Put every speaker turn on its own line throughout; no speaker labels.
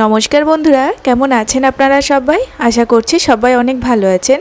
নমস্কার বন্ধুরা, কেমন আছেন আপনারা সবাই? আশা করছি সবাই অনেক ভালো আছেন।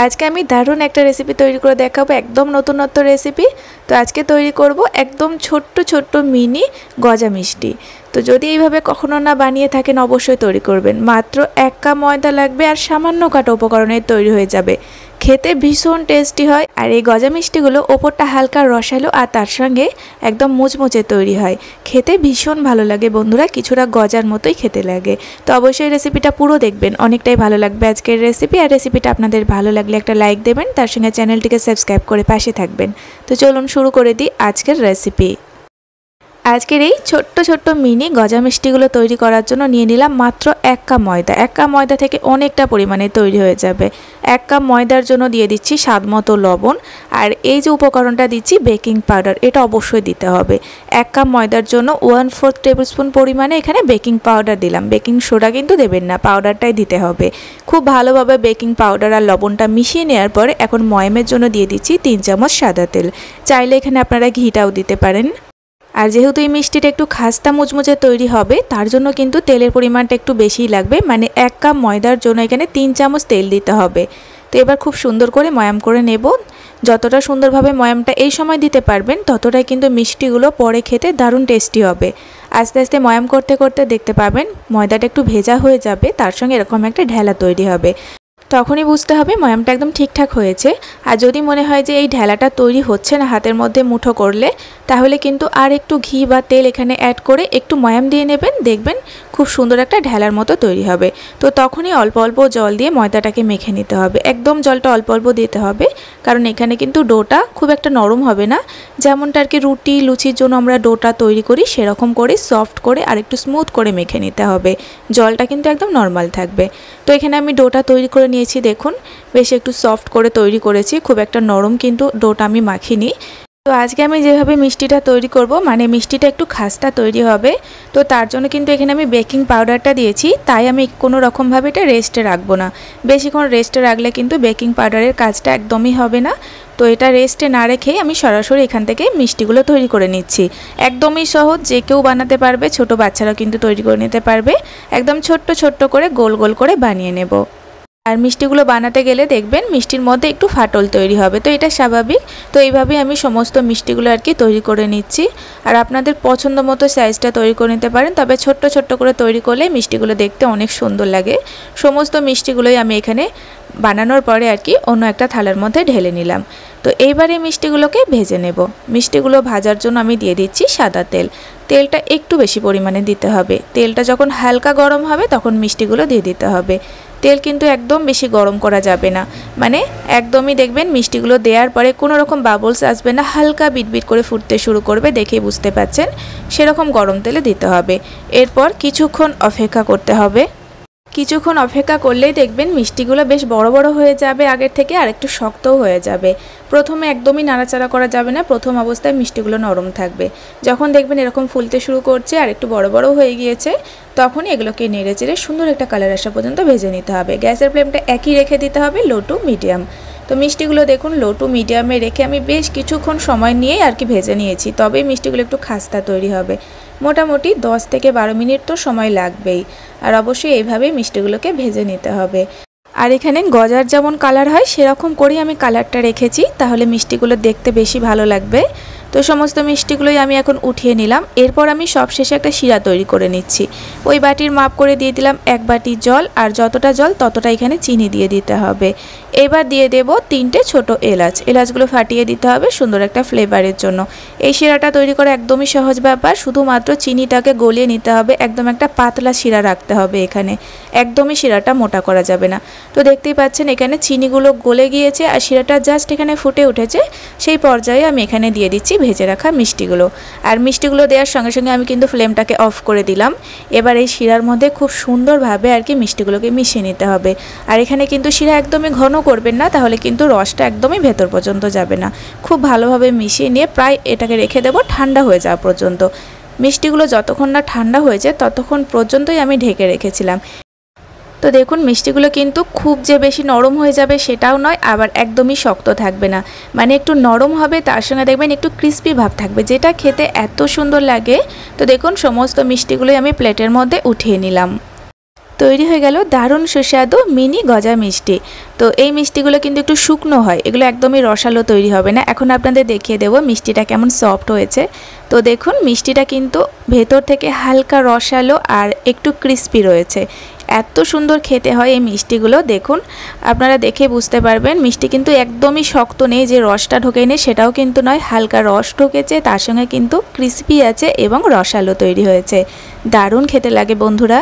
আজকে আমি দারুণ একটা রেসিপি তৈরি করে দেখাবো, একদম নতুনত্ব রেসিপি। তো আজকে তৈরি করব একদম ছোট্ট ছোট্ট মিনি গজা মিষ্টি। তো যদি এইভাবে কখনো না বানিয়ে থাকেন অবশ্যই তৈরি করবেন। মাত্র 1 কাপ ময়দা লাগবে আর সামান্য কাটা উপকরণে তৈরি হয়ে যাবে। খেতে ভীষণ টেস্টি হয় আর এই গজা মিষ্টিগুলো ওপরটা হালকা রসালো আর তার সঙ্গে একদম মুচমুচে তৈরি হয়। খেতে ভীষণ ভালো লাগে বন্ধুরা, কিছুটা গজার মতোই খেতে লাগে। তো অবশ্যই রেসিপিটা পুরো দেখবেন, অনেকটাই ভালো লাগবে আজকের রেসিপি। আর রেসিপিটা আপনাদের ভালো লাগলে একটা লাইক দেবেন, তার সঙ্গে চ্যানেলটিকে সাবস্ক্রাইব করে পাশে থাকবেন। তো চলুন শুরু করে দিই আজকের রেসিপি। আজকের এই ছোট্ট ছোট্ট মিনি গজা মিষ্টিগুলো তৈরি করার জন্য নিয়ে নিলাম মাত্র 1 কাপ ময়দা। 1 কাপ ময়দা থেকে অনেকটা পরিমাণে তৈরি হয়ে যাবে। 1 কাপ ময়দার জন্য দিয়ে দিচ্ছি স্বাদ মতো লবণ। আর এই যে উপকরণটা দিচ্ছি বেকিং পাউডার, এটা অবশ্যই দিতে হবে। 1 কাপ ময়দার জন্য 1/4 টেবিল স্পুন পরিমাণে এখানে বেকিং পাউডার দিলাম। বেকিং সোডা কিন্তু দেবেন না, পাউডারটাই দিতে হবে। খুব ভালোভাবে বেকিং পাউডার আর লবণটা মিশিয়ে নেওয়ার পরে এখন ময়ামের জন্য দিয়ে দিচ্ছি 3 চামচ সাদা তেল। চাইলে এখানে আপনারা ঘিটাও দিতে পারেন। আর যেহেতু এই মিষ্টিটা একটু খাস্তা মুচমুচে তৈরি হবে, তার জন্য কিন্তু তেলের পরিমাণটা একটু বেশিই লাগবে। মানে 1 কাপ ময়দার জন্য এখানে 3 চামচ তেল দিতে হবে। তো এবার খুব সুন্দর করে ময়াম করে নেব। যতটা সুন্দরভাবে ময়ামটা এই সময় দিতে পারবেন ততটাই কিন্তু মিষ্টিগুলো পরে খেতে দারুণ টেস্টি হবে। আস্তে আস্তে ময়াম করতে করতে দেখতে পাবেন ময়দাটা একটু ভেজা হয়ে যাবে, তার সঙ্গে এরকম একটা ঢেলা তৈরি হবে। তখনই বুঝতে হবে ময়ামটা একদম ঠিকঠাক হয়েছে। আর যদি মনে হয় যে এই ঢেলাটা তৈরি হচ্ছে না হাতের মধ্যে মুঠো করলে, তাহলে কিন্তু আর একটু ঘি বা তেল এখানে অ্যাড করে একটু ময়াম দিয়ে নেবেন, দেখবেন খুব সুন্দর একটা ঢেলার মতো তৈরি হবে। তো তখনই অল্প অল্প জল দিয়ে ময়দাটাকে মেখে নিতে হবে। একদম জলটা অল্প অল্প দিতে হবে, কারণ এখানে কিন্তু ডোটা খুব একটা নরম হবে না। যেমনটা আর কি রুটি লুচির জন্য আমরা ডোটা তৈরি করি, সেরকম করে সফট করে আর একটু স্মুথ করে মেখে নিতে হবে। জলটা কিন্তু একদম নর্মাল থাকবে। তো এখানে আমি ডোটা তৈরি করে নিয়েছি, দেখুন বেশ একটু সফট করে তৈরি করেছি, খুব একটা নরম কিন্তু ডোটা আমি মাখিনি। তো আজকে আমি যেভাবে মিষ্টিটা তৈরি করব, মানে মিষ্টিটা একটু খাস্তা তৈরি হবে, তো তার জন্য কিন্তু এখানে আমি বেকিং পাউডারটা দিয়েছি। তাই আমি কোনো রকমভাবে এটা রেস্টে রাখবো না। বেশিক্ষণ রেস্টে রাখলে কিন্তু বেকিং পাউডারের কাজটা একদমই হবে না। তো এটা রেস্টে না রেখেই আমি সরাসরি এখান থেকে মিষ্টিগুলো তৈরি করে নিচ্ছি। একদমই সহজ, যে কেউ বানাতে পারবে, ছোট বাচ্চারাও কিন্তু তৈরি করে নিতে পারবে। একদম ছোট্ট ছোট্ট করে গোল গোল করে বানিয়ে নেব। আর মিষ্টিগুলো বানাতে গেলে দেখবেন মিষ্টির মধ্যে একটু ফাটল তৈরি হবে, তো এটা স্বাভাবিক। তো এইভাবেই আমি সমস্ত মিষ্টিগুলো আর কি তৈরি করে নিচ্ছি। আর আপনাদের পছন্দ মতো সাইজটা তৈরি করে নিতে পারেন, তবে ছোট্ট ছোট্ট করে তৈরি করলে মিষ্টিগুলো দেখতে অনেক সুন্দর লাগে। সমস্ত মিষ্টিগুলোই আমি এখানে বানানোর পরে আর কি অন্য একটা থালার মধ্যে ঢেলে নিলাম। তো এইবারে মিষ্টিগুলোকে ভেজে নেব। মিষ্টিগুলো ভাজার জন্য আমি দিয়ে দিচ্ছি সাদা তেল। তেলটা একটু বেশি পরিমাণে দিতে হবে। তেলটা যখন হালকা গরম হবে তখন মিষ্টিগুলো দিয়ে দিতে হবে। তেল কিন্তু একদম বেশি গরম করা যাবে না, মানে একদমই দেখবেন মিষ্টিগুলো দেওয়ার পরে কোনো রকম বাবলস আসবে না, হালকা বিটবিট করে ফুটতে শুরু করবে, দেখেই বুঝতে পাচ্ছেন সেরকম গরম তেলে দিতে হবে। এরপর কিছুক্ষণ অপেক্ষা করতে হবে। কিছুক্ষণ অপেক্ষা করলেই দেখবেন মিষ্টিগুলো বেশ বড় বড় হয়ে যাবে আগের থেকে, আর একটু শক্তও হয়ে যাবে। প্রথমে একদমই নাড়াচাড়া করা যাবে না, প্রথম অবস্থায় মিষ্টিগুলো নরম থাকবে। যখন দেখবেন এরকম ফুলতে শুরু করছে আর একটু বড় বড় হয়ে গিয়েছে, তখনই এগুলোকে নেড়ে চেড়ে সুন্দর একটা কালার আসা পর্যন্ত ভেজে নিতে হবে। গ্যাসের ফ্লেমটা একই রেখে দিতে হবে, লো টু মিডিয়াম। তো মিষ্টিগুলো দেখুন লো টু মিডিয়ামে রেখে আমি বেশ কিছুক্ষণ সময় নিয়েই আর কি ভেজে নিয়েছি, তবেই মিষ্টিগুলো একটু খাস্তা তৈরি হবে। মোটামুটি 10 থেকে 12 মিনিট তো সময় লাগবেই। আর অবশ্যই এইভাবেই মিষ্টিগুলোকে ভেজে নিতে হবে। আর এখানে গজার যেমন কালার হয় সেরকম করেই আমি কালারটা রেখেছি, তাহলে মিষ্টিগুলো দেখতে বেশি ভালো লাগবে। তো সমস্ত মিষ্টিগুলোই আমি এখন উঠিয়ে নিলাম। এরপর আমি সবশেষে একটা শিরা তৈরি করে নিচ্ছি। ওই বাটির মাপ করে দিয়ে দিলাম 1 বাটি জল, আর যতটা জল ততটা এখানে চিনি দিয়ে দিতে হবে। এবার দিয়ে দেব 3টে ছোট এলাচ। এলাচগুলো ফাটিয়ে দিতে হবে সুন্দর একটা ফ্লেভারের জন্য। এই শিরাটা তৈরি করা একদমই সহজ ব্যাপার, শুধুমাত্র চিনিটাকে গলিয়ে নিতে হবে। একদম একটা পাতলা শিরা রাখতে হবে এখানে, একদমই শিরাটা মোটা করা যাবে না। তো দেখতেই পাচ্ছেন এখানে চিনিগুলো গলে গিয়েছে আর শিরাটা জাস্ট এখানে ফুটে উঠেছে। সেই পর্যায়ে আমি এখানে দিয়ে দিচ্ছি ভেজে রাখা মিষ্টিগুলো। আর মিষ্টিগুলো দেওয়ার সঙ্গে সঙ্গে আমি কিন্তু ফ্লেমটাকে অফ করে দিলাম। এবার এই শিরার মধ্যে খুব সুন্দরভাবে আর কি মিষ্টিগুলোকে মিশিয়ে নিতে হবে। আর এখানে কিন্তু শিরা একদমই ঘন করবেন না, তাহলে কিন্তু রসটা একদমই ভেতর পর্যন্ত যাবে না। খুব ভালোভাবে মিশিয়ে নিয়ে প্রায় এটাকে রেখে দেবো ঠান্ডা হয়ে যাওয়া পর্যন্ত। মিষ্টিগুলো যতক্ষণ না ঠান্ডা হয়েছে ততক্ষণ পর্যন্তই আমি ঢেকে রেখেছিলাম। তো দেখুন মিষ্টিগুলো কিন্তু খুব যে বেশি নরম হয়ে যাবে সেটাও নয়, আবার একদমই শক্ত থাকবে না, মানে একটু নরম হবে, তার সঙ্গে দেখবেন একটু ক্রিস্পি ভাব থাকবে, যেটা খেতে এত সুন্দর লাগে। তো দেখুন সমস্ত মিষ্টিগুলোই আমি প্লেটের মধ্যে উঠিয়ে নিলাম। তৈরি হয়ে গেল দারুণ সুস্বাদু মিনি গজা মিষ্টি। তো এই মিষ্টিগুলো কিন্তু একটু শুকনো হয়, এগুলো একদমই রসালো তৈরি হবে না। এখন আপনাদের দেখিয়ে দেবো মিষ্টিটা কেমন সফট হয়েছে। তো দেখুন মিষ্টিটা কিন্তু ভেতর থেকে হালকা রসালো আর একটু ক্রিস্পি রয়েছে। এত সুন্দর খেতে হয় এই মিষ্টিগুলো। দেখুন আপনারা দেখে বুঝতে পারবেন মিষ্টি কিন্তু একদমই শক্ত নেই, যে রসটা ঢোকে নেই সেটাও কিন্তু নয়, হালকা রস ঢোকেছে, তার সঙ্গে কিন্তু ক্রিস্পি আছে এবং রসালো তৈরি হয়েছে। দারুণ খেতে লাগে বন্ধুরা।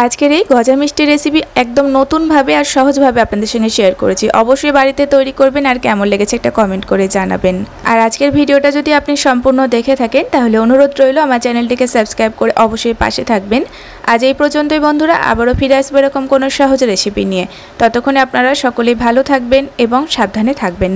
আজকের এই গজা মিষ্টির রেসিপি একদম নতুনভাবে আর সহজভাবে আপনাদের সঙ্গে শেয়ার করেছি। অবশ্যই বাড়িতে তৈরি করবেন আর কেমন লেগেছে একটা কমেন্ট করে জানাবেন। আর আজকের ভিডিওটা যদি আপনি সম্পূর্ণ দেখে থাকেন তাহলে অনুরোধ রইল আমার চ্যানেলটিকে সাবস্ক্রাইব করে অবশ্যই পাশে থাকবেন। আজ এই পর্যন্তই বন্ধুরা, আবারও ফিরে আসবো এরকম কোনো সহজ রেসিপি নিয়ে। ততক্ষণে আপনারা সকলেই ভালো থাকবেন এবং সাবধানে থাকবেন।